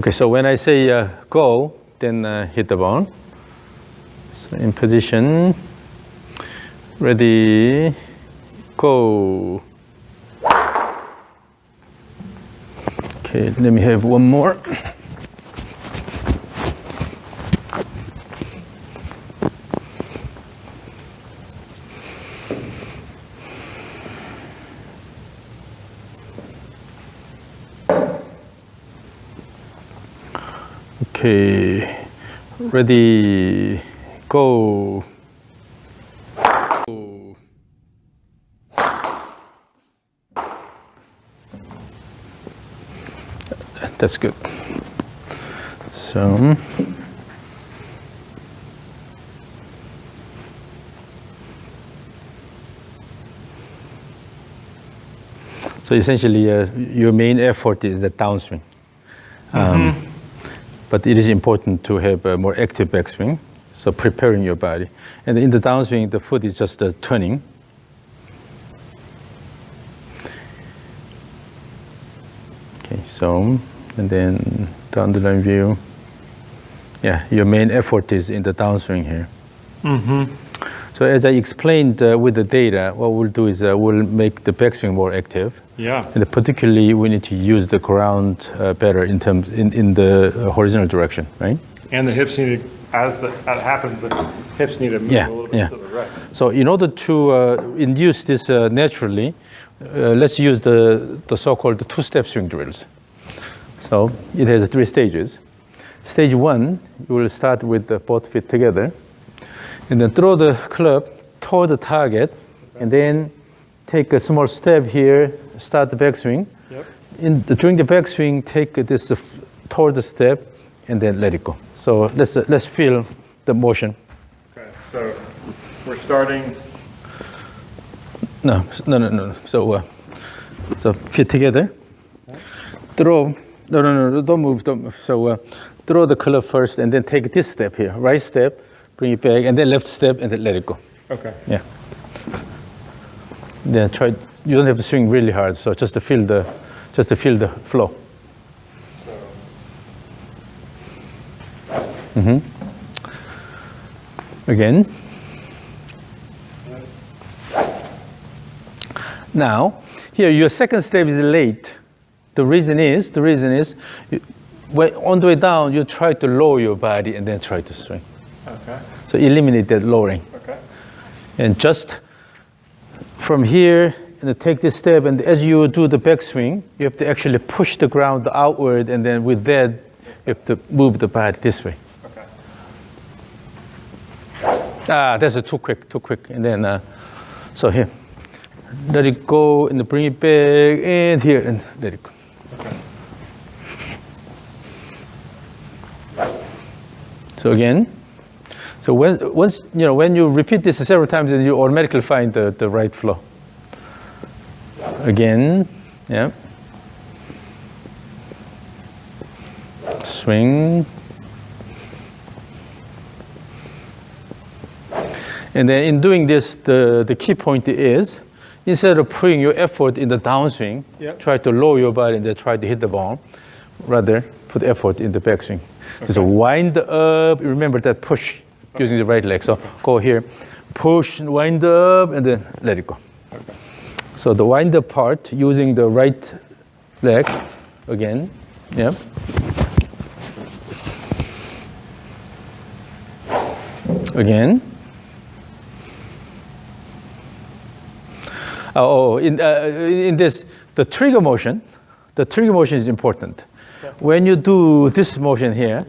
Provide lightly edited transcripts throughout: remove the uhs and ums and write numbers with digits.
Okay, so when I say go, then hit the ball. So in position, ready, go. Okay, let me have one more. Okay, ready, go. That's good. So, essentially, your main effort is the downswing. But it is important to have a more active backswing, so preparing your body. And in the downswing, the foot is just turning. Okay, so, and then the underline view. Yeah, your main effort is in the downswing here. So as I explained with the data, what we'll do is we'll make the backswing more active. Yeah. And particularly, we need to use the ground better in the horizontal direction, right? And the hips need to, as that happens, the hips need to move a little bit to the right. So in order to induce this naturally, let's use the so-called two-step swing drills. So it has 3 stages. Stage 1, you will start with both feet together, and then throw the club toward the target, and then take a small step here, start the backswing. Yep. During the backswing, take this toward the step, and then let it go. So let's feel the motion. Okay, so we're starting. No. So feet together. Okay. Throw. No, don't move. So throw the club first, and then take this step here, right step, bring it back, and then left step, and then let it go. Okay. Yeah. Then try. You don't have to swing really hard, so just to feel the flow. Again. Now, here your second step is late. The reason is, on the way down, you try to lower your body and then try to swing. Okay. So eliminate that lowering. Okay. And just from here, and take this step, and as you do the backswing, you have to actually push the ground outward, and then with that, you have to move the body this way. Okay. That's too quick. And then, so here, let it go, and bring it back, and here, and let it go. Okay. So again, so when you repeat this several times, then you automatically find the right flow. Again, yeah. Swing. And then in doing this, the key point is, instead of putting your effort in the downswing, try to lower your body and then try to hit the ball. Rather, put effort in the backswing. Okay. So wind up, remember that push using the right leg. So go here, push, wind up, and then let it go. Okay. So the wind up part, using the right leg, again, yeah. Again. In this, the trigger motion is important. Yeah. When you do this motion here,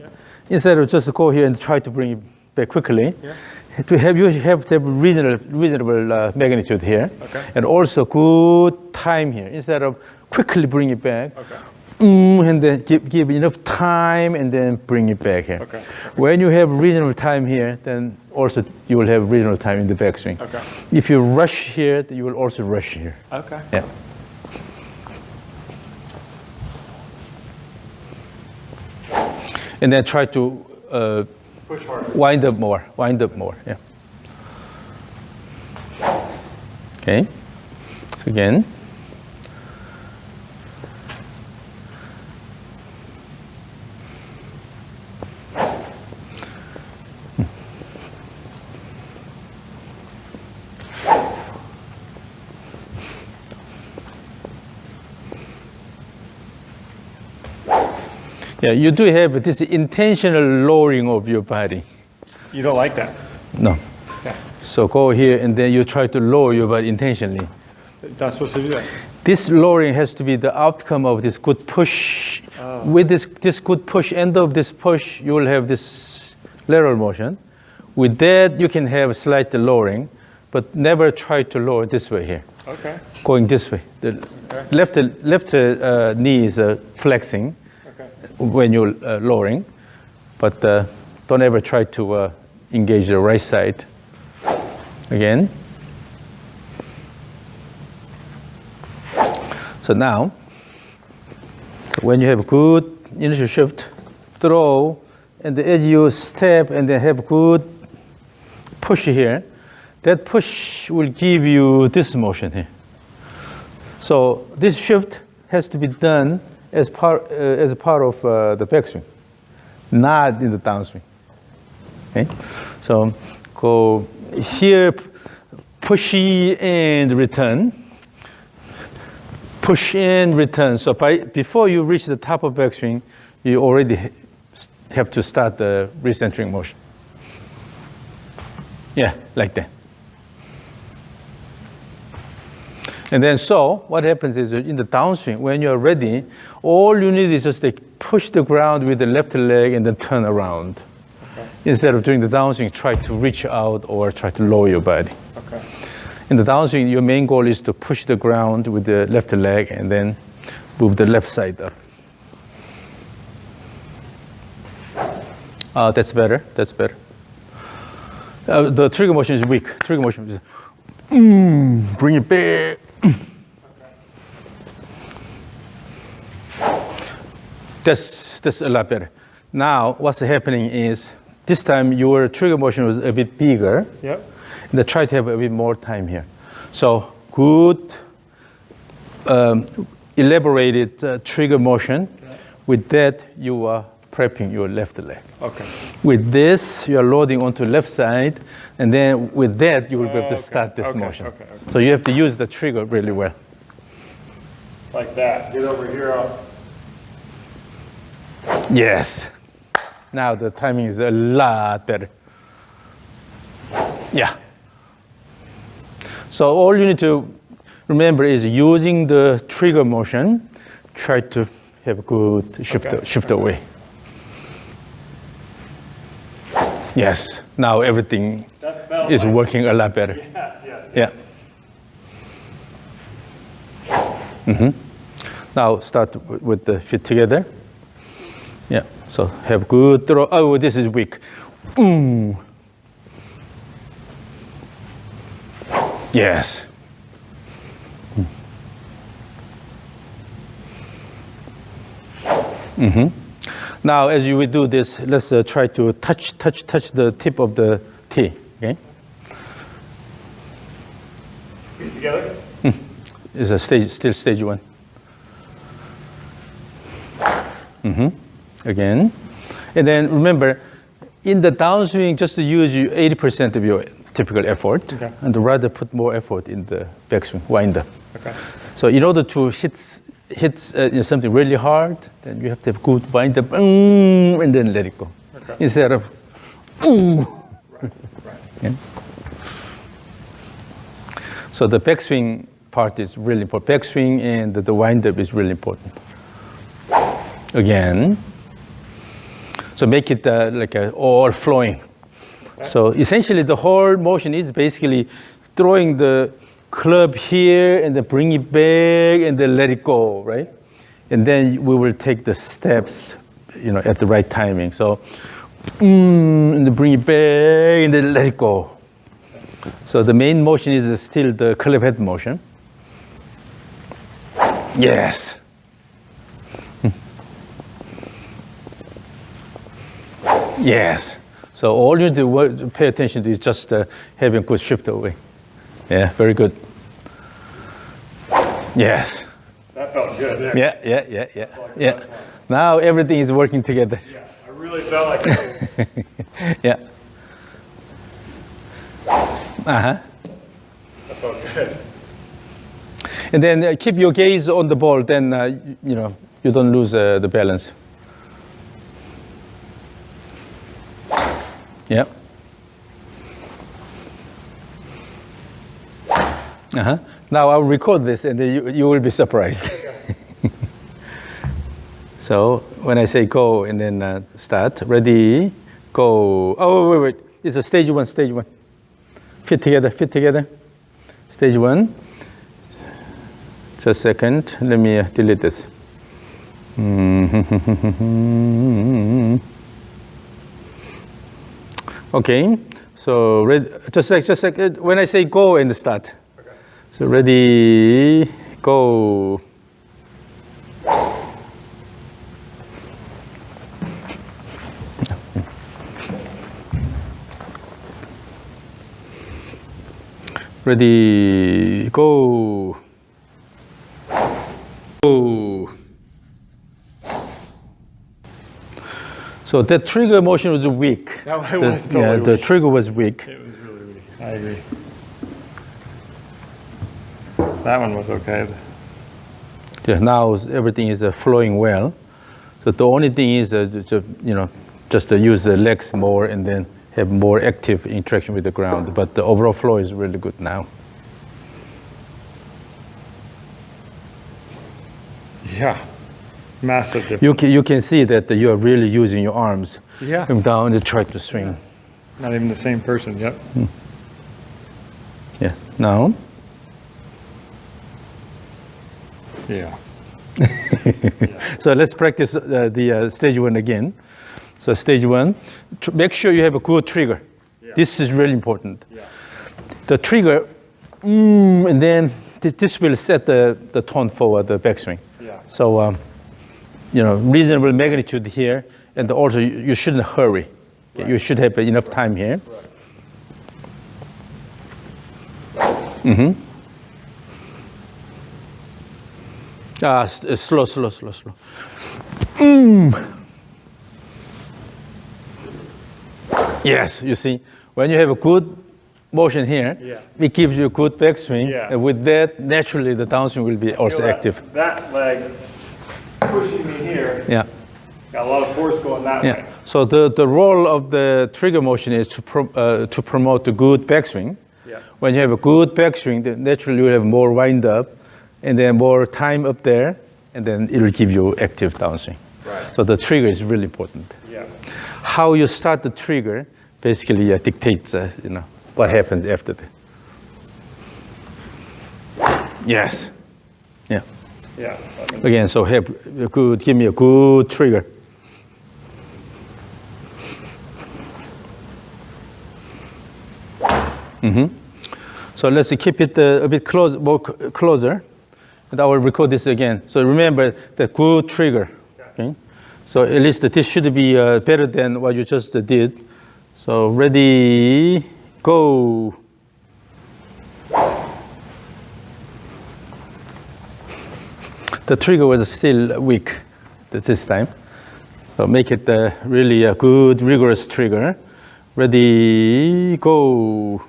instead of just go here and try to bring it back quickly, you have to have reasonable magnitude here, and also good time here. Instead of quickly bring it back, and then give enough time, and then bring it back here. Okay. When you have reasonable time here, then also you will have reasonable time in the backswing. Okay. If you rush here, you will also rush here. Okay. Yeah. And then try to push harder. Wind up more. Yeah. Okay. So again. Yeah, you do have this intentional lowering of your body. You don't like that? No. Okay. So go here and then you try to lower your body intentionally. You're not supposed to do that. This lowering has to be the outcome of this good push. With this good push, end of this push, you will have this lateral motion. With that, you can have slight lowering, but never try to lower this way here. Okay. Going this way. The left knee is flexing when you're lowering, but don't ever try to engage the right side. Again. So now, when you have good initial shift, throw, and as you step and then have good push here, that push will give you this motion here. So this shift has to be done as part of the backswing, not in the downswing. Okay? So go here, pushy and return. Push in, return. So before you reach the top of backswing, you already have to start the recentering motion. Yeah, like that. And then so what happens is in the downswing, when you're ready, all you need is just like push the ground with the left leg and then turn around. Okay. Instead of doing the downswing, try to reach out or try to lower your body. Okay. In the downswing, your main goal is to push the ground with the left leg and then move the left side up. That's better. That's better. The trigger motion is weak. Trigger motion is bring it back. That's a lot better. Now, what's happening is this time your trigger motion was a bit bigger. Yep. And try to have a bit more time here. So good, elaborated trigger motion. Okay. With that, you are prepping your left leg. Okay. With this, you are loading onto left side, and then with that, you will be able to start this motion. Okay. So you have to use the trigger really well. Like that. Get over here. Yes. Now the timing is a lot better. Yeah. So all you need to remember is using the trigger motion, try to have a good shift away. Yes, now everything is working a lot better. Yes. Yeah. Now start with the feet together. Yeah, so have good throw. Oh, this is weak. Yes. Now, as you will do this, let's try to touch the tip of the tee. Okay. Together. It's a still stage one. Again, and then remember, in the downswing, just to use 80% of your typical effort, and rather put more effort in the backswing, wind up. Okay. So in order to hit something really hard, then you have to have good wind up, and then let it go. Okay. Instead of, Right. Yeah. So the backswing part is really important. Backswing and the wind up is really important. Again. So make it like all flowing. Okay. So essentially the whole motion is basically throwing the club here and then bring it back and then let it go, right? And then we will take the steps, at the right timing. So, and then bring it back and then let it go. So the main motion is still the club head motion. Yes. Yes. So all you need to pay attention to is just having good shift away. Yeah, very good. Yes. That felt good. Yeah. Now everything is working together. Yeah, I really felt like it. Yeah. That felt good. And then keep your gaze on the ball. Then you don't lose the balance. Yeah. Now I'll record this and then you will be surprised. So when I say go and then start, ready, go. Oh, wait. It's a stage one. Fit together. Stage one. Just a second, let me delete this. Okay, so just like when I say go and start. Okay. So ready, go. Ready, go. Go. So that trigger motion was weak. The trigger was weak. It was really weak. I agree. That one was okay. Yeah, now everything is flowing well. So the only thing is just to use the legs more and then have more active interaction with the ground. But the overall flow is really good now. Yeah, massive difference. You can see that you are really using your arms. Yeah. Come down and try to swing. Yeah. Not even the same person, yep. Yeah, now. Yeah. So let's practice the stage one again. So stage one, make sure you have a good trigger. Yeah. This is really important. Yeah. The trigger, and then this will set the tone for the backswing. Yeah. So, reasonable magnitude here, and also you shouldn't hurry. Right. You should have enough time here. Right. Slow. Yes, you see, when you have a good motion here, it gives you a good backswing. Yeah. And with that, naturally, the downswing will be also active. That leg pushing me here. Yeah. Got a lot of force going that way. So the role of the trigger motion is to promote a good backswing. Yeah. When you have a good backswing, then naturally you will have more wind up, and then more time up there, and then it will give you active downswing. Right. So the trigger is really important. Yeah. How you start the trigger basically dictates what happens after that. Yes. Yeah. Yeah. Again, so give me a good trigger. So let's keep it a bit closer, and I will record this again. So remember the good trigger. Okay. So at least this should be better than what you just did. So ready, go. The trigger was still weak this time. So make it really a good, rigorous trigger. Ready, go.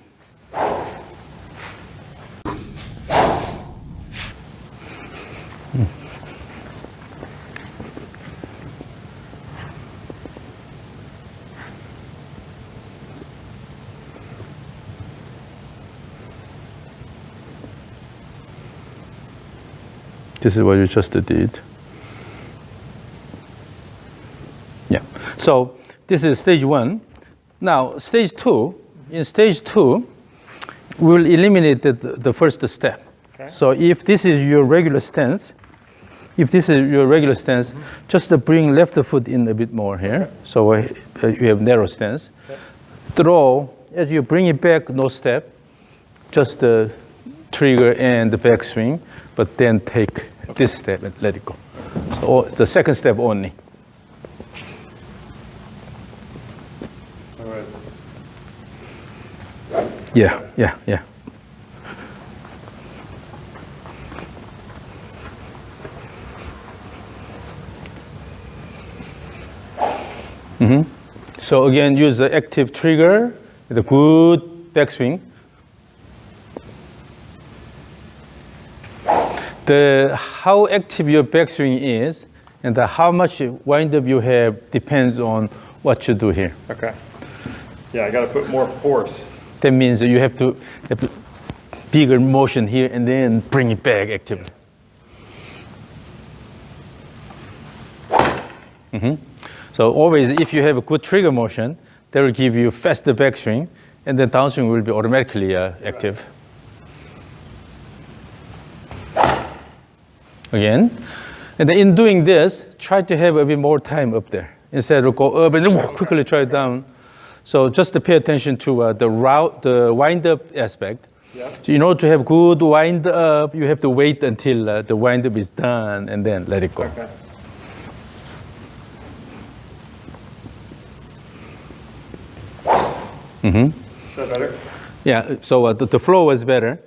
This is what you just did. Yeah. So this is stage one. Now stage two. In stage two, we will eliminate the first step. Okay. So if this is your regular stance, just bring left foot in a bit more here. Okay. So you have narrow stance. Okay. Throw as you bring it back, no step, just the trigger and the backswing, but then take this step and let it go. So the second step only. All right. Yeah. So again, use the active trigger with a good backswing. How active your backswing is and how much wind up you have depends on what you do here. Okay. Yeah, I got to put more force. That means that you have to bigger motion here and then bring it back actively. So always, if you have a good trigger motion, that will give you faster backswing, and then downswing will be automatically active. Again, and then in doing this, try to have a bit more time up there instead of go up and then quickly try down. So just to pay attention to the wind-up aspect. Yep. So in order to have good wind-up, you have to wait until the wind-up is done and then let it go. Okay. Is that better? Yeah. So the flow was better,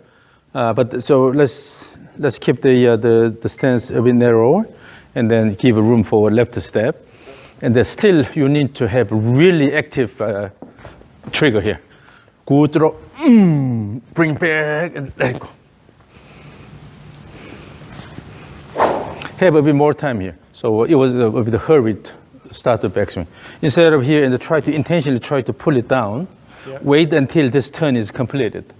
but so let's keep the stance a bit narrower, and then give a room for a left step, and then still you need to have really active trigger here. Good throw, bring back and let it go. Have a bit more time here. So it was a bit hurried start of backswing. Instead of here and intentionally try to pull it down, yep. Wait until this turn is completed.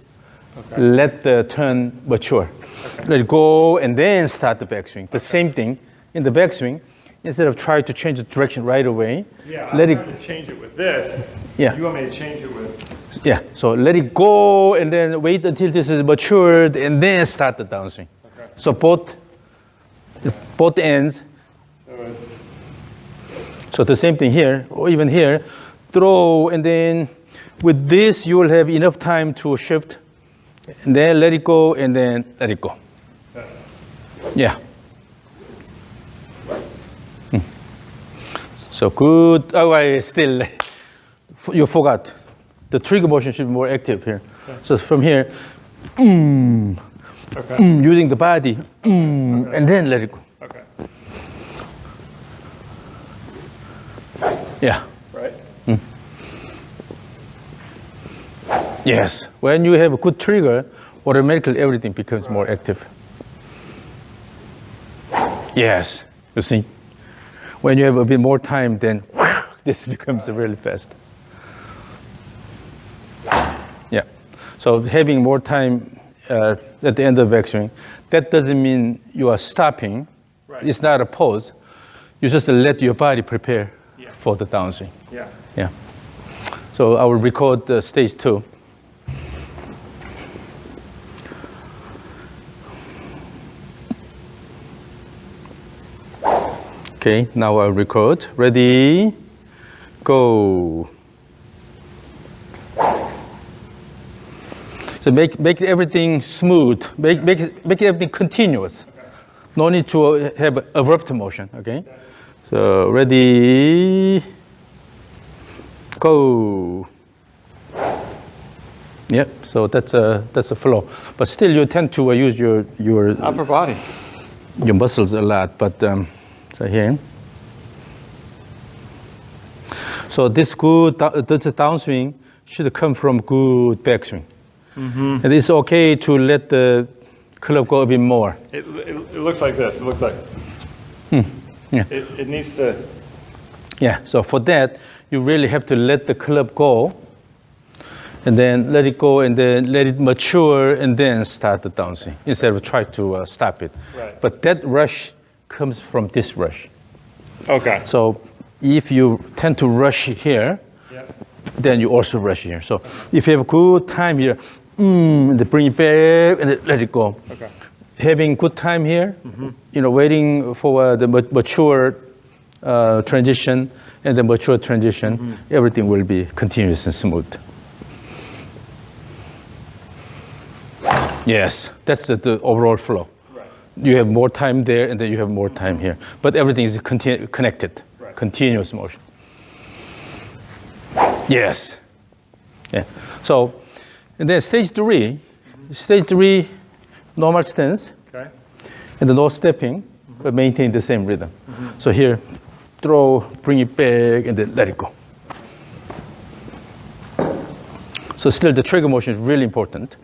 Okay. Let the turn mature. Okay. Let it go and then start the backswing. The same thing in the backswing. Instead of trying to change the direction right away, yeah, let I'm it trying to change it with this. Yeah. You want me to change it with? Yeah. So let it go and then wait until this is matured and then start the downswing. Okay. So both ends. So the same thing here, or even here, throw, and then with this you will have enough time to shift, and then let it go, and then let it go. Yeah. So good. Oh, I still, you forgot. The trigger motion should be more active here. Okay. So from here, okay. Using the body, okay. And then let it go. Okay. Yeah. Right? Yes. When you have a good trigger, automatically everything becomes more active. Yes. You see? When you have a bit more time, then this becomes really fast. Yeah. So having more time at the end of backswing, that doesn't mean you are stopping. Right. It's not a pause. You just let your body prepare for the downswing. Yeah. Yeah. So I will record stage 2. Okay, now I'll record. Ready, go. So make everything smooth. Make everything continuous. Okay. No need to have abrupt motion. Okay. So ready, go. Yep. So that's a flow. But still, you tend to use your upper body, your muscles a lot. But so here. So this downswing should come from good backswing. Mm-hmm. And it's okay to let the club go a bit more. It looks like this. It looks like. Yeah. It needs to. Yeah. So for that, you really have to let the club go, and then let it go, and then let it mature, and then start the downswing instead of try to stop it. Right. But that rush comes from this rush. Okay. So if you tend to rush here, then you also rush here. So if you have a good time here, and then bring it back and then let it go. Okay. Having good time here, waiting for the mature transition and the mature transition, everything will be continuous and smooth. Yes, that's the overall flow. Right. You have more time there, and then you have more time here. But everything is connected, right. Continuous motion. Yes. Yeah. So, and then stage 3, normal stance, okay. And the no stepping, but maintain the same rhythm. So here, throw, bring it back, and then let it go. So still, the trigger motion is really important.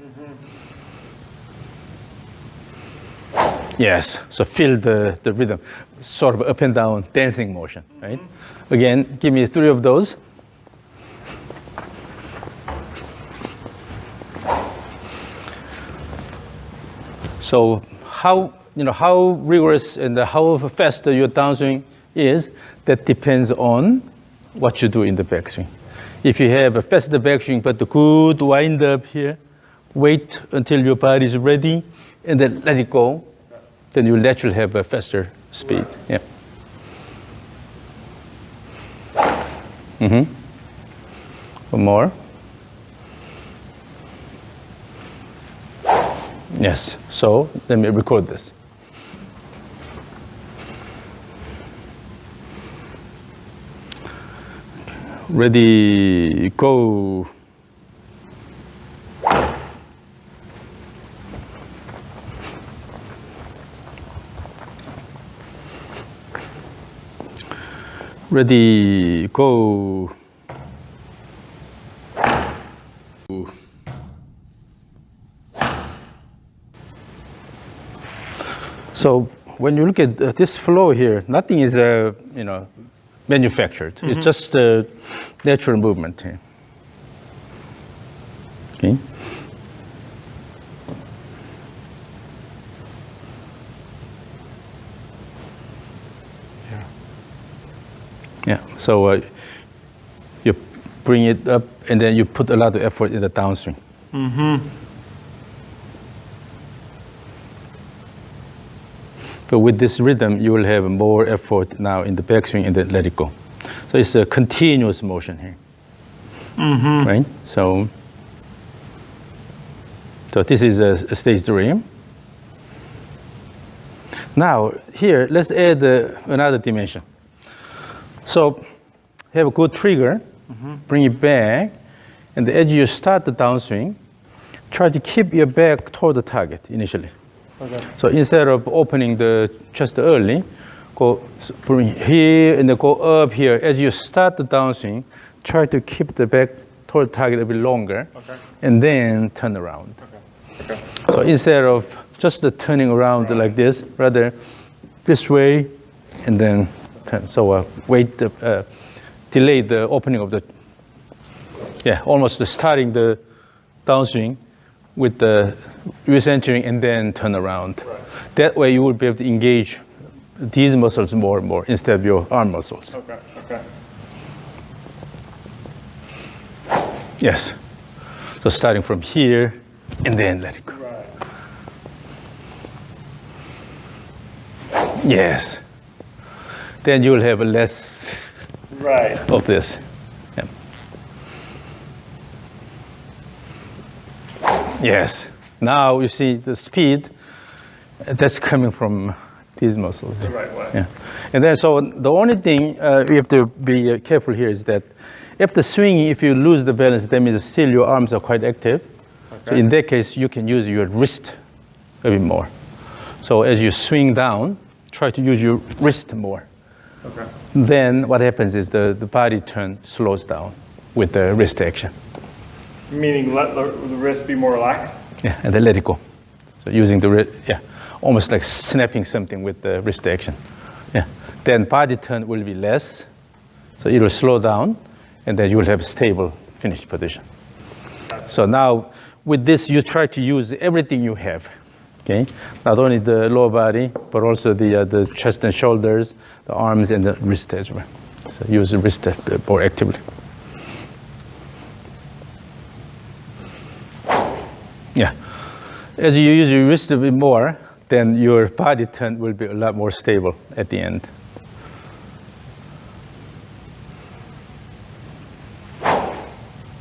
Yes, so feel the rhythm, sort of up and down dancing motion, right? Again, give me 3 of those. So how rigorous and how fast your downswing is, that depends on what you do in the backswing. If you have a faster backswing but a good wind up here, wait until your body is ready and then let it go, then you will naturally have a faster speed. Yeah. One more. Yes, so let me record this. Ready, go. Ready, go. So when you look at this flow here, nothing is manufactured. It's just a natural movement here. Okay. Yeah. So you bring it up, and then you put a lot of effort in the downswing. But with this rhythm, you will have more effort now in the backswing and then let it go. So it's a continuous motion here. Right? So this is a stage 3. Now, here, let's add another dimension. So have a good trigger, bring it back, and as you start the downswing, try to keep your back toward the target initially. Okay. So instead of opening the chest early, bring here and then go up here. As you start the downswing, try to keep the back toward the target a bit longer, and then turn around. Okay. So instead of just turning around like this, rather this way, and then turn. So delay the opening of the, almost starting the downswing with the recentering and then turn around. Right. That way you will be able to engage these muscles more and more instead of your arm muscles. Okay. Yes. So starting from here and then let it go. Right. Yes. Then you will have less of this. Yeah. Yes. Now you see the speed that's coming from these muscles. The right way. Yeah. And then so the only thing we have to be careful here is that after swinging, if you lose the balance, that means still your arms are quite active. Okay. So in that case, you can use your wrist a bit more. So as you swing down, try to use your wrist more. Okay. Then what happens is the body turn slows down with the wrist action. Meaning let the wrist be more relaxed? Yeah, and then let it go. So using the wrist, almost like snapping something with the wrist action. Yeah. Then body turn will be less, so it will slow down, and then you will have a stable finished position. So now with this, you try to use everything you have. Okay, not only the lower body, but also the chest and shoulders, the arms and the wrist as well. So use the wrist more actively. Yeah, as you use your wrist a bit more, then your body turn will be a lot more stable at the end.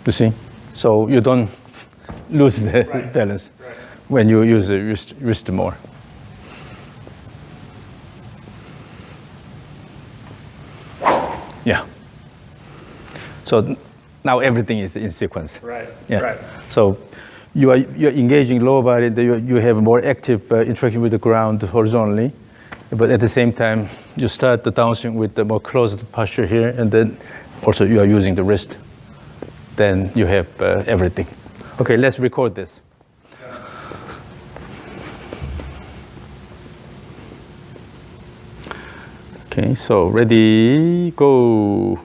You see, so you don't lose the balance when you use the wrist more. Yeah. So now everything is in sequence. Right. Yeah. Right. So you're engaging lower body. You have more active interaction with the ground horizontally, but at the same time you start the downswing with the more closed posture here, and then also you are using the wrist. Then you have everything. Okay, let's record this. Okay, so ready, go.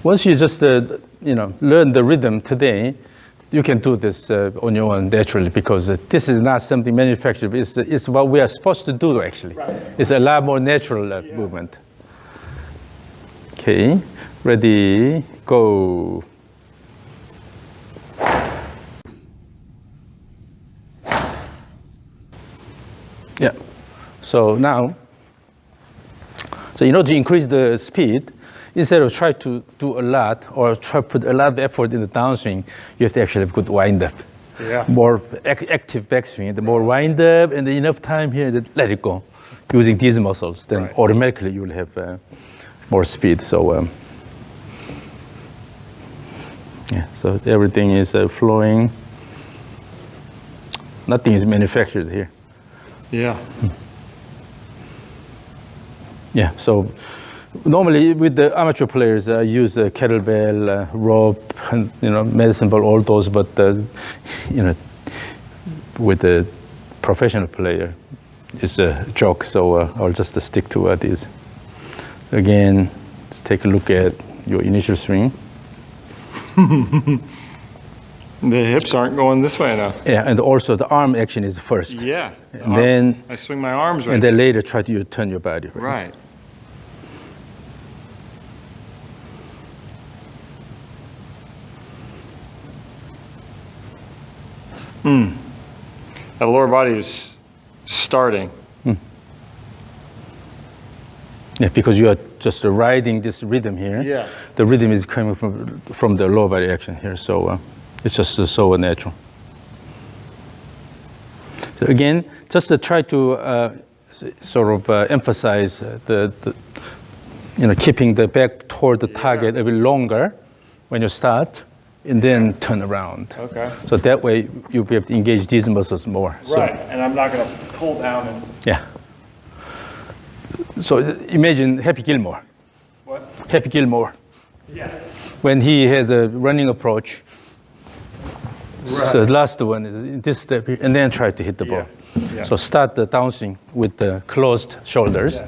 Once you just learn the rhythm today, you can do this on your own naturally, because this is not something manufactured. It's what we are supposed to do, actually. Right. It's a lot more natural movement. Okay, ready, go. Yeah, so now, in order to increase the speed, instead of try to do a lot or try to put a lot of effort in the downswing, you have to actually have good wind-up. Yeah. More active backswing, the more wind-up and enough time here to let it go. Using these muscles, then automatically you will have more speed. So, yeah, so everything is flowing. Nothing is manufactured here. Yeah. Yeah, so normally with the amateur players, I use a kettlebell, rope, and, medicine ball, all those, but, with the professional player, it's a joke, so I'll just stick to these. Again, let's take a look at your initial swing. The hips aren't going this way now. Yeah, and also the arm action is first. Yeah. And then I swing my arms right. And then later try to turn your body. Right. The lower body is starting. Yeah, because you are just riding this rhythm here. Yeah. The rhythm is coming from the lower body action here, so it's just so natural. So again, just to try to sort of emphasize the keeping the back toward the target a bit longer when you start, and then turn around. Okay. So that way you'll be able to engage these muscles more. Right, and I'm not going to pull down and... Yeah. So imagine Happy Gilmore. What? Happy Gilmore. Yeah. When he had a running approach. Right. So the last one is this step here, and then try to hit the ball. Yeah. So start the downswing with the closed shoulders.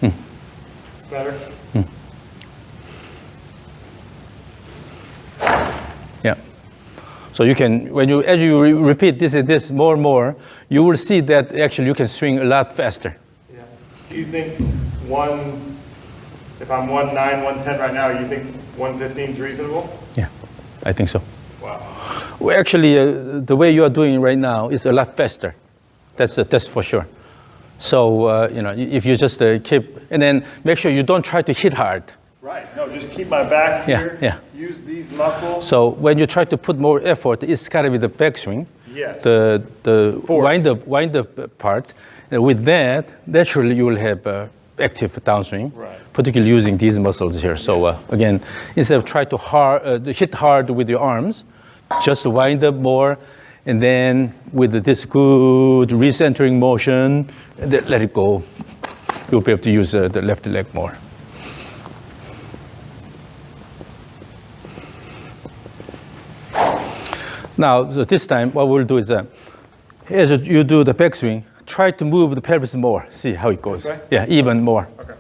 Yeah. Better? Yeah. So you can, as you repeat this and this more and more, you will see that actually you can swing a lot faster. Yeah. Do you think if I'm 1.9, 1.10 right now, you think 1.15 is reasonable? Yeah, I think so. Wow. Well, actually, the way you are doing it right now is a lot faster. That's for sure. So, if you just keep, and then make sure you don't try to hit hard. Right. No, just keep my back here. Yeah. Use these muscles. So when you try to put more effort, it's got to be the backswing. Yes. The wind up part. And with that, naturally you will have active downswing. Right. Particularly using these muscles here. So again, instead of trying to hit hard with your arms, just wind up more, and then with this good recentering motion, and then let it go. You'll be able to use the left leg more. Now, so this time, what we'll do is, as you do the backswing, try to move the pelvis more. See how it goes. This way? Yeah, even more. Okay.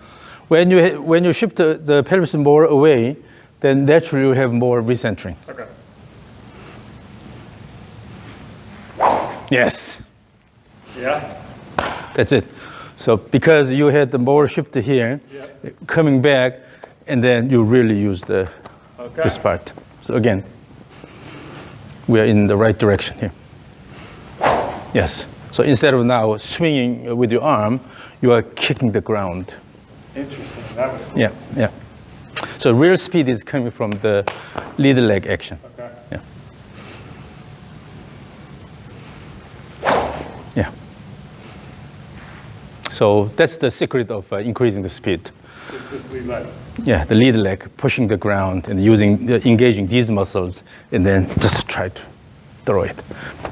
When you shift the pelvis more away, then naturally you have more recentering. Okay. Yes. Yeah. That's it. So because you had the more shift here, coming back, and then you really use this part. So again, we are in the right direction here. Yes. So instead of now swinging with your arm, you are kicking the ground. Interesting. That was cool. Yeah. So real speed is coming from the lead leg action. Okay. Yeah. So that's the secret of increasing the speed. This lead leg. Yeah, the lead leg, pushing the ground and engaging these muscles, and then just try to throw it,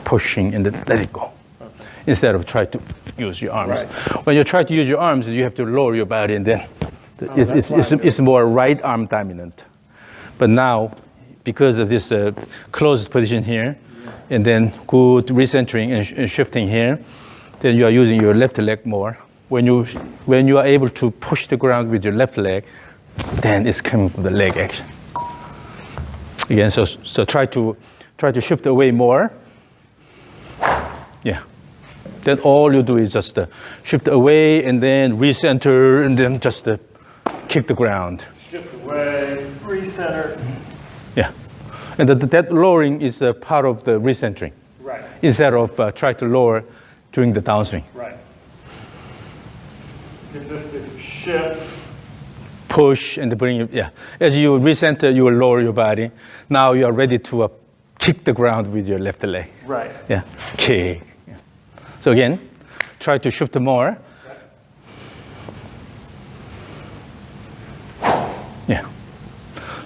pushing and then let it go. Okay. Instead of try to use your arms. Right. When you try to use your arms, you have to lower your body, and then it's more right arm dominant. But now, because of this closed position here, and then good recentering and shifting here, then you are using your left leg more when you are able to push the ground with your left leg, then it's coming from the leg action. Again, so try to shift away more. Yeah. Then all you do is just shift away and then recenter and then just kick the ground. Shift away, recenter. Yeah. And that lowering is a part of the recentering. Right. Instead of try to lower during the downswing. Right. If this is shift. Push and bring it, yeah. As you recenter, you will lower your body. Now you are ready to kick the ground with your left leg. Right. Yeah, kick. Yeah. So again, try to shift more. Yeah.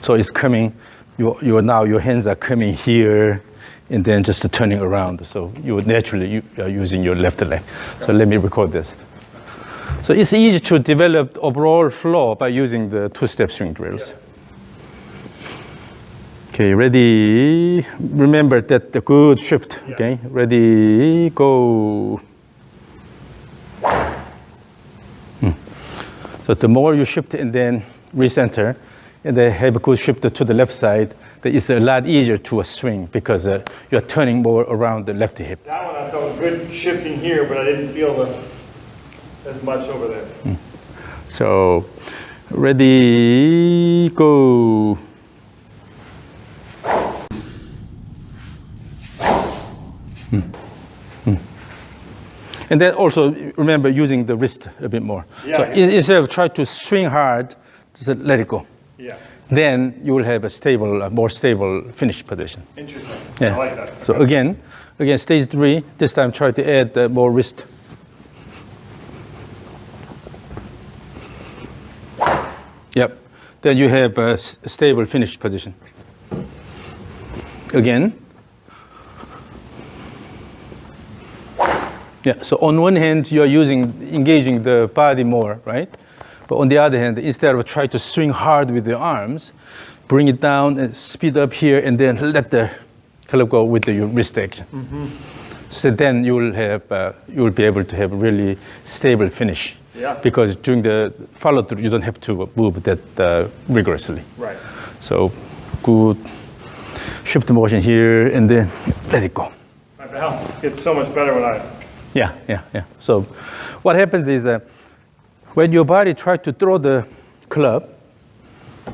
So it's coming, now your hands are coming here and then just turning around. So you are using your left leg. So let me record this. So it's easy to develop overall flow by using the two-step swing drills. Okay, ready? Remember that the good shift. Okay, ready, go. So the more you shift and then recenter, and then have a good shift to the left side, then it's a lot easier to swing because you're turning more around the left hip. That one I felt good shifting here, but I didn't feel as much over there. So, ready, go. And then also remember using the wrist a bit more. Yeah, so instead of trying to swing hard, just let it go. Yeah. Then you will have a more stable finish position. Interesting. Yeah. I like that. So again, stage 3. This time try to add more wrist. Yep. Then you have a stable finish position. Again. Yeah. So on one hand, you are engaging the body more, right? But on the other hand, instead of trying to swing hard with the arms, bring it down and speed up here, and then let the club go with your wrist action. Mm-hmm. So then you will be able to have a really stable finish. Yeah. Because during the follow through, you don't have to move that rigorously. Right. So good shift the motion here, and then let it go. My balance gets so much better when I. Yeah. So what happens is when your body tries to throw the club,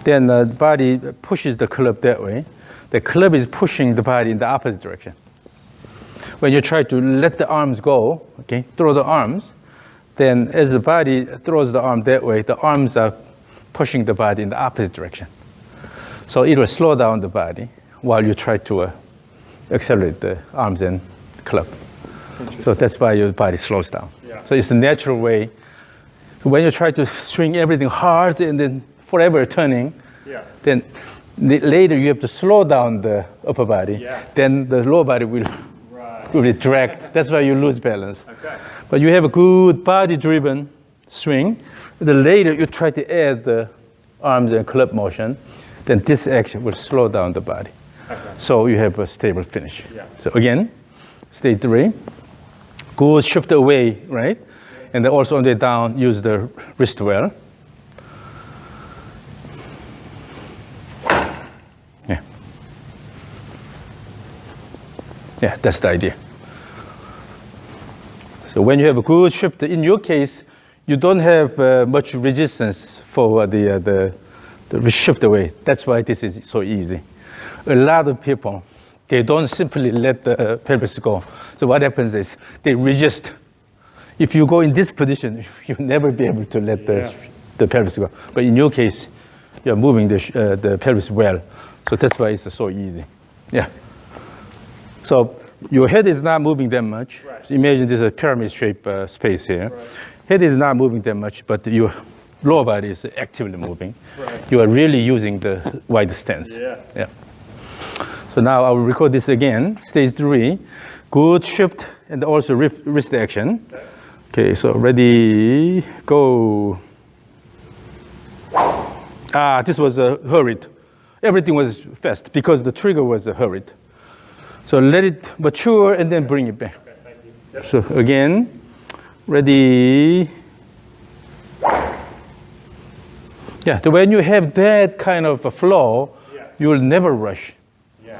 then the body pushes the club that way. The club is pushing the body in the opposite direction. When you try to let the arms go, okay, throw the arms, then as the body throws the arm that way, the arms are pushing the body in the opposite direction. So it will slow down the body while you try to accelerate the arms and club. So that's why your body slows down. Yeah. So it's a natural way. When you try to swing everything hard and then forever turning, then later you have to slow down the upper body. Yeah. Then the lower body will be dragged. That's why you lose balance. Okay. But you have a good body-driven swing. Then later you try to add the arms and club motion. Then this action will slow down the body. Okay. So you have a stable finish. Yeah. So again, stage 3. Good shift away, right? And then also on the way down, use the wrist well. Yeah, that's the idea. So when you have a good shift, in your case, you don't have much resistance for the shift away. That's why this is so easy. A lot of people, they don't simply let the pelvis go. So what happens is they resist. If you go in this position, you'll never be able to let the pelvis go. But in your case, you're moving the pelvis well. So that's why it's so easy. Yeah. So your head is not moving that much. Right. So imagine there's a pyramid-shaped space here. Right. Head is not moving that much, but your lower body is actively moving. Right. You are really using the wide stance. Yeah. So now I will record this again. Stage 3, good shift and also wrist action. Okay, so ready, go. This was hurried. Everything was fast because the trigger was hurried. So let it mature and then bring it back. Okay, thank you. Yep. So again, ready, Yeah, so when you have that kind of a flow, Yeah. you will never rush. Yeah.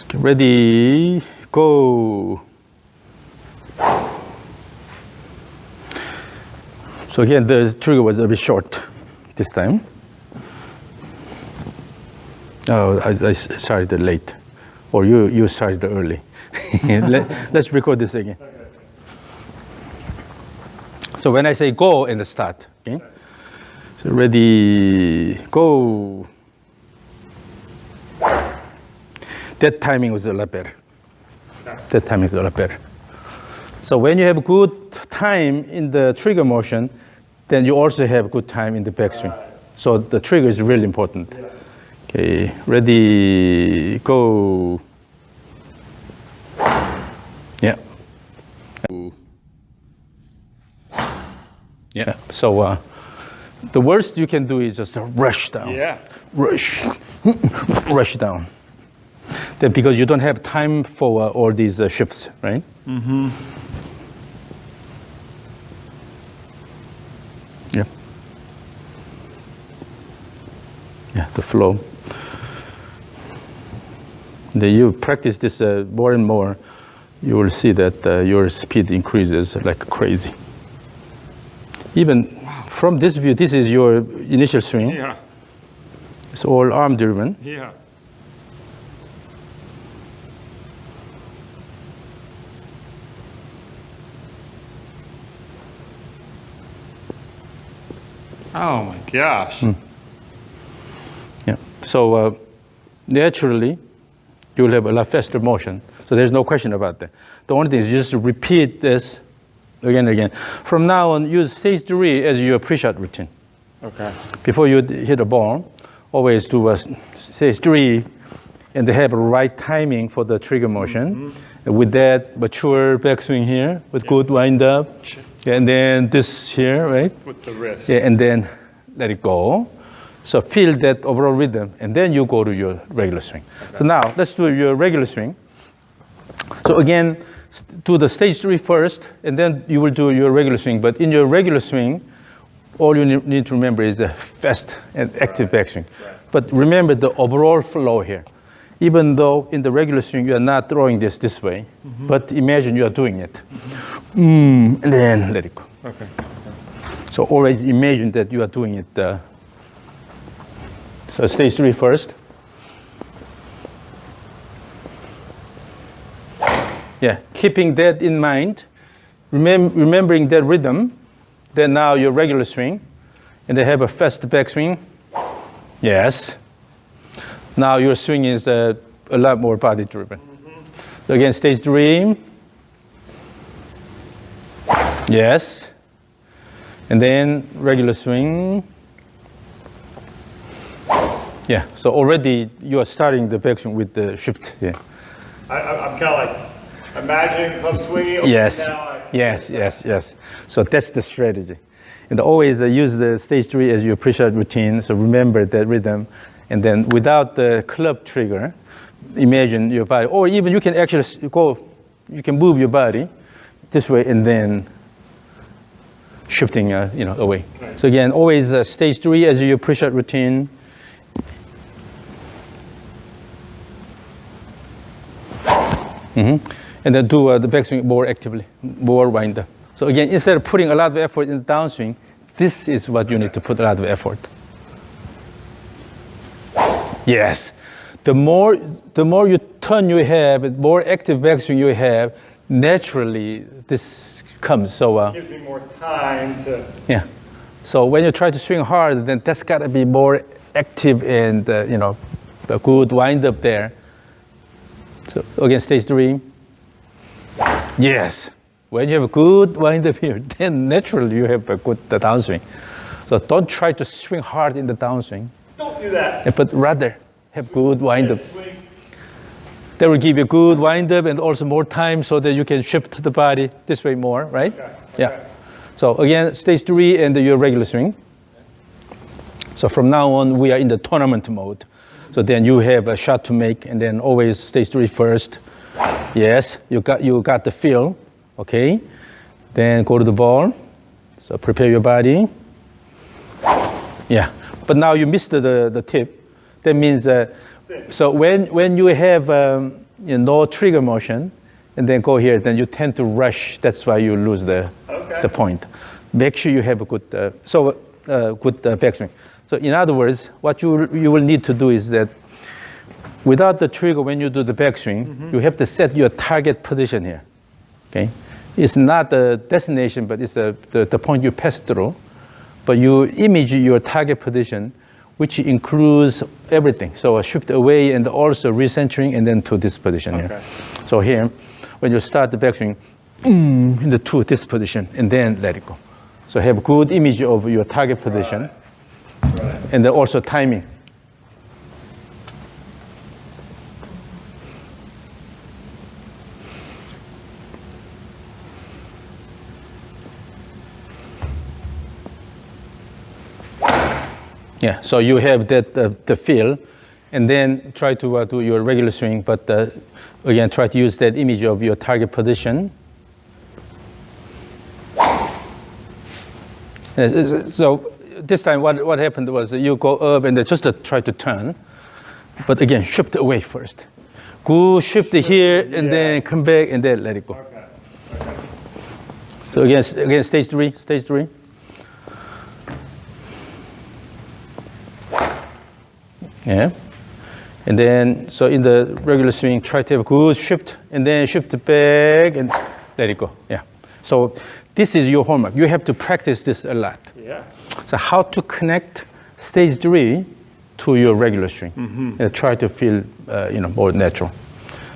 Okay, ready, go. So again, the trigger was a bit short this time. Oh, I started late, or you started early. Let's record this again. Okay. So when I say go and start, okay? So ready, go. That timing was a lot better. That timing is a lot better. So when you have good time in the trigger motion, then you also have good time in the backswing. So the trigger is really important. Yeah. Okay, ready, go. Yeah. Yeah, so the worst you can do is just rush down. Yeah. Rush, rush down. Then because you don't have time for all these shifts, right? Mm-hmm. Yeah. Yeah, the flow. Then you practice this more and more, you will see that your speed increases like crazy. Even from this view, this is your initial swing. Yeah. It's all arm driven. Yeah. Oh my gosh. Yeah. So naturally, you will have a lot faster motion. So there's no question about that. The only thing is just to repeat this again and again. From now on, use stage 3 as your pre-shot routine. Okay. Before you hit a ball, always do a stage 3 and they have a right timing for the trigger motion. And with that mature backswing here with good wind up. And then this here, right? With the wrist. Yeah, and then let it go. So feel that overall rhythm, and then you go to your regular swing. Okay. So now let's do your regular swing. So again, do the stage 3 first, and then you will do your regular swing. But in your regular swing, all you need to remember is the fast and active backswing. Right. But remember the overall flow here. Even though in the regular swing you are not throwing this way, but imagine you are doing it. And then let it go. Okay. So always imagine that you are doing it. So stage 3 first. Yeah, keeping that in mind, remembering that rhythm, then now your regular swing, and they have a fast backswing. Yes. Now your swing is a lot more body driven. So again, stage 3. Yes. And then regular swing. Yeah, so already you are starting the backswing with the shift. Yeah. I'm kind of like imagining if I'm swinging. Yes. Now Yes. So that's the strategy. And always use the stage 3 as your pre-shot routine. So remember that rhythm. And then without the club trigger, imagine your body. Or even you can actually you can move your body this way and then shifting away. Right. So again, always stage 3 as your pre-shot routine. And then do the backswing more actively, more wind up. So again, instead of putting a lot of effort in the downswing, this is what you need to put a lot of effort. Yes. The more you turn you have, the more active backswing you have, naturally this comes. So it gives me more time to. Yeah. So when you try to swing hard, then that's got to be more active and a good wind up there. So again, stage 3. Yes. When you have a good wind up here, then naturally you have a good downswing. So don't try to swing hard in the downswing. Don't do that. But rather have good wind up. That will give you good wind up and also more time so that you can shift the body this way more, right? Okay. Yeah. So again, stage 3 and your regular swing. So from now on, we are in the tournament mode. So then you have a shot to make, and then always stage 3 first. Yes, you got the feel, okay? Then go to the ball. So prepare your body. Yeah, but now you missed the tip. That means, so when you have no trigger motion, and then go here, then you tend to rush. That's why you lose the point. Make sure you have a good, good backswing. So in other words, what you will need to do is that without the trigger, when you do the backswing, you have to set your target position here. Okay, it's not the destination, but it's the point you pass through. But you image your target position, which includes everything. So a shift away and also recentering, and then to this position here. So here, when you start the backswing, to this position, and then let it go. So have a good image of your target position, and then also timing. Yeah, so you have that the feel, and then try to do your regular swing, but again, try to use that image of your target position. So this time what happened was you go up and just try to turn, but again, shift away first. Go shift here, and then come back, and then let it go. So again, stage three. Yeah, and then so in the regular swing, try to have a good shift, and then shift back and let it go. Yeah, so this is your homework. You have to practice this a lot. Yeah. So how to connect stage 3 to your regular swing? Try to feel more natural,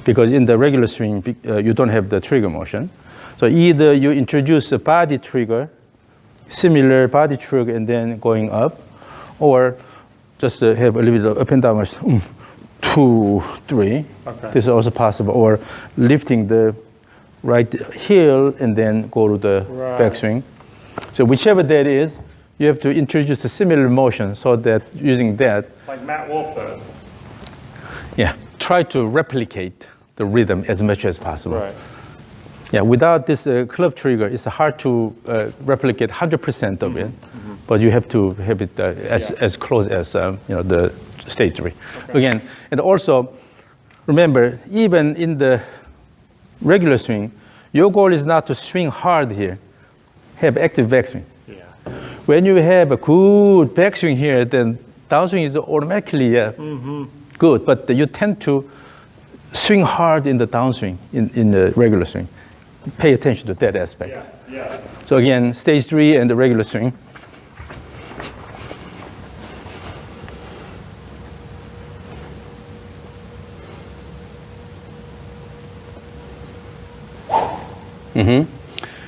because in the regular swing you don't have the trigger motion. So either you introduce a body trigger, similar body trigger, and then going up, or just have a little bit of up and down, 2, 3. This is also possible. Or lifting the right heel and then go to the backswing. So whichever that is, you have to introduce a similar motion so that using that. Like Matt Wolf does. Yeah, try to replicate the rhythm as much as possible. Right. Yeah, without this club trigger, it's hard to replicate 100% of it, but you have to have it as close as the stage 3. Again, and also remember, even in the regular swing, your goal is not to swing hard here. Have active backswing. Yeah. When you have a good backswing here, then downswing is automatically good, but you tend to swing hard in the downswing in the regular swing. Pay attention to that aspect. Yeah. So again, stage 3 and the regular swing.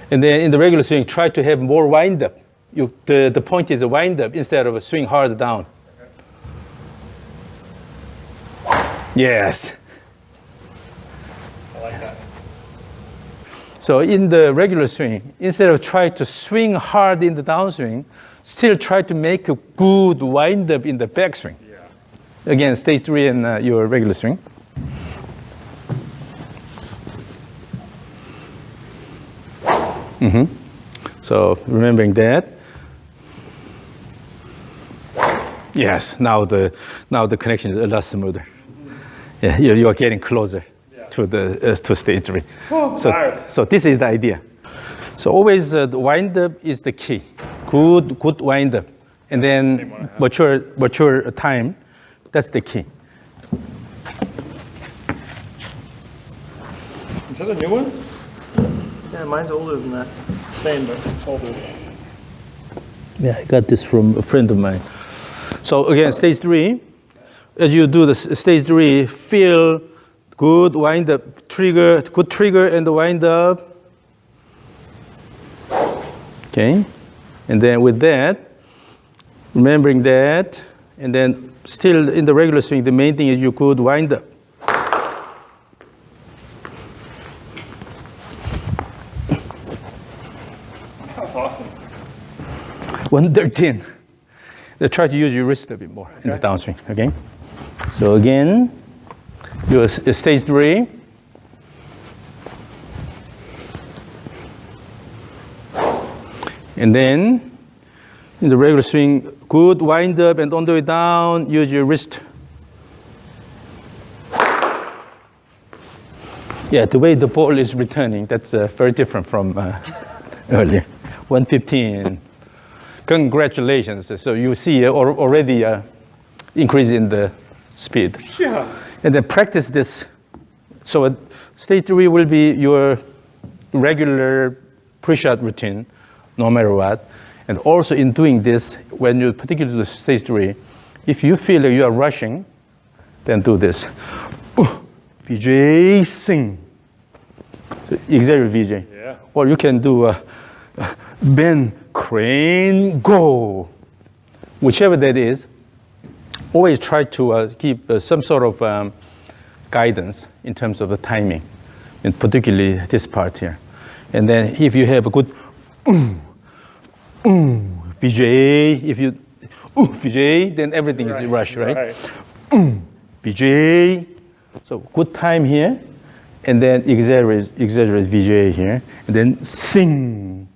And then in the regular swing, try to have more wind up. The point is a wind up instead of a swing hard down. Yes. I like that. So in the regular swing, instead of trying to swing hard in the downswing, still try to make a good wind up in the backswing. Yeah. Again, stage 3 and your regular swing. So remembering that. Yes, now the connection is a lot smoother. Yeah, you are getting closer to stage 3. So this is the idea. So always the wind up is the key. Good wind up, and then mature time. That's the key. Is that a new one? Yeah, mine's older than that. Same, but older. Yeah, I got this from a friend of mine. So again, stage 3. As you do the stage 3, feel good wind up, good trigger and the wind up. Okay, and then with that, remembering that, and then still in the regular swing, the main thing is you could wind up. That's awesome. 113. Try to use your wrist a bit more in the downswing. Okay. So again, your stage 3. And then in the regular swing, good wind up, and on the way down, use your wrist. Yeah, the way the ball is returning, that's very different from earlier. 115. Congratulations. So you see already increase in the speed. Yeah. And then practice this. So stage 3 will be your regular pre-shot routine, no matter what. And also in doing this, when you particularly do stage 3, if you feel like you are rushing, then do this. VJ, sing. So exaggerate VJ. Yeah. Or you can do bend, crane, go. Whichever that is, always try to keep some sort of guidance in terms of the timing, and particularly this part here. And then if you have a good VJ, if you VJ, then everything is rush, right? VJ, so good time here, and then exaggerate VJ here, and then sing.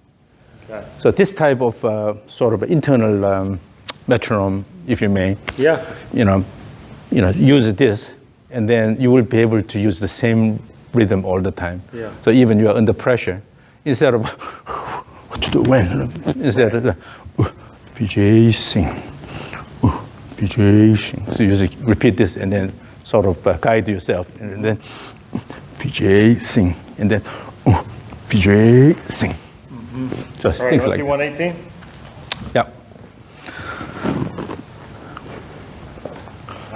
Okay. So this type of sort of internal metronome, if you may, use this, and then you will be able to use the same rhythm all the time. Yeah. So even you are under pressure, instead of what to do when, instead of VJ sing, VJ sing. So you just repeat this and then sort of guide yourself, and then VJ sing, and then VJ sing. Just things like that. 118? Yeah.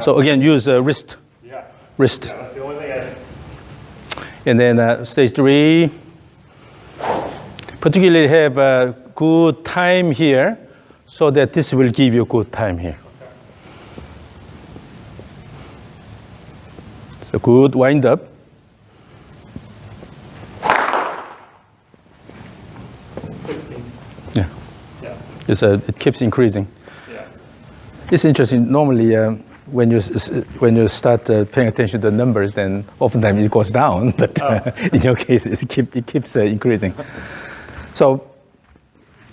So again, use wrist. Yeah. Wrist. Yeah, that's the only thing I did. And then stage 3, particularly have a good time here, so that this will give you good time here. Okay. So good wind up. 16. Yeah. Yeah. It keeps increasing. Yeah. It's interesting. Normally, when you start paying attention to the numbers, then oftentimes it goes down. But in your case, it keeps increasing. So,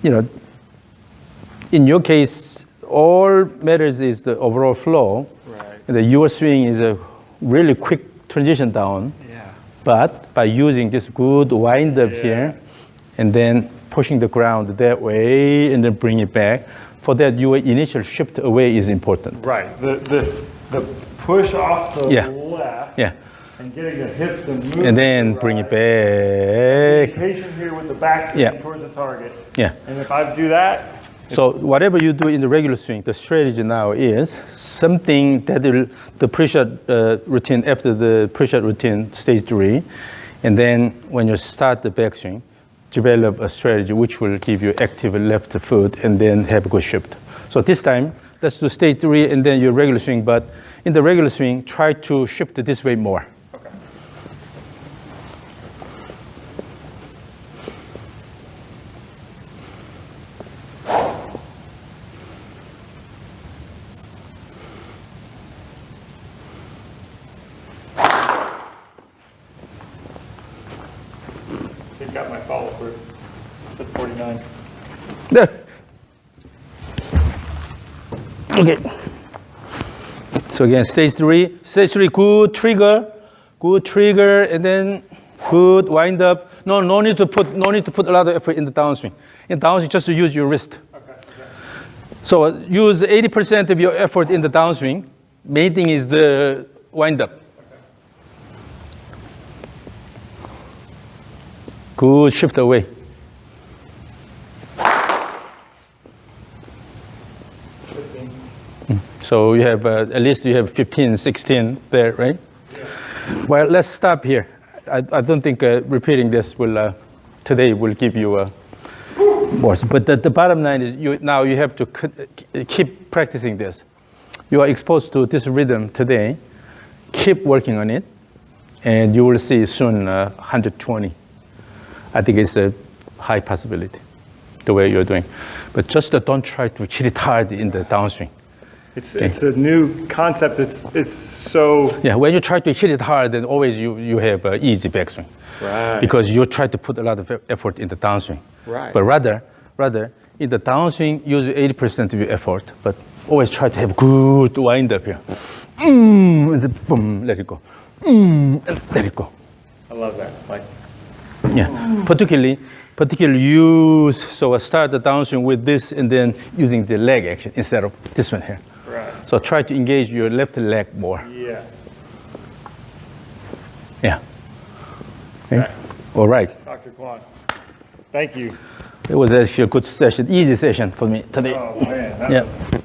in your case, all matters is the overall flow. Right. And your swing is a really quick transition down. Yeah. But by using this good wind up here, and then pushing the ground that way, and then bring it back. For that, your initial shift away is important. Right. The push off the left. Yeah. And getting the hips to move. And then bring it back. Be patient here with the back towards the target. Yeah. And if I do that. So whatever you do in the regular swing, the strategy now is something that the pre-shot routine after the pre-shot routine, stage 3, and then when you start the backswing, develop a strategy which will give you active left foot and then have a good shift. So this time, let's do stage 3 and then your regular swing, but in the regular swing, try to shift this way more. Okay. Got my follow through. It's at 49. Okay. So again, stage 3, good trigger, and then good wind up. No need to put a lot of effort in the downswing. In downswing, just to use your wrist. Okay. So use 80% of your effort in the downswing. Main thing is the wind up. Good shift away. So you have at least you have 15, 16 there, right? Yeah. Well, let's stop here. I don't think repeating this will today will give you more. But the bottom line is you have to keep practicing this. You are exposed to this rhythm today. Keep working on it, and you will see soon 120. I think it's a high possibility, the way you're doing. But just don't try to hit it hard in the downswing. It's a new concept. It's so... Yeah, when you try to hit it hard, then always you have an easy backswing. Right. Because you try to put a lot of effort in the downswing. Right. But rather, Rather, in the downswing, use 80% of your effort, but always try to have good wind up here. And then boom, let it go. And let it go. I love that. Like, Yeah, particularly use, so I start the downswing with this and then using the leg action instead of this one here. right. So try to engage your left leg more. Yeah. Yeah. Okay. Okay. All right. Dr. Kwon, thank you. It was actually a good session, easy session for me today. Oh, man. That Yeah. was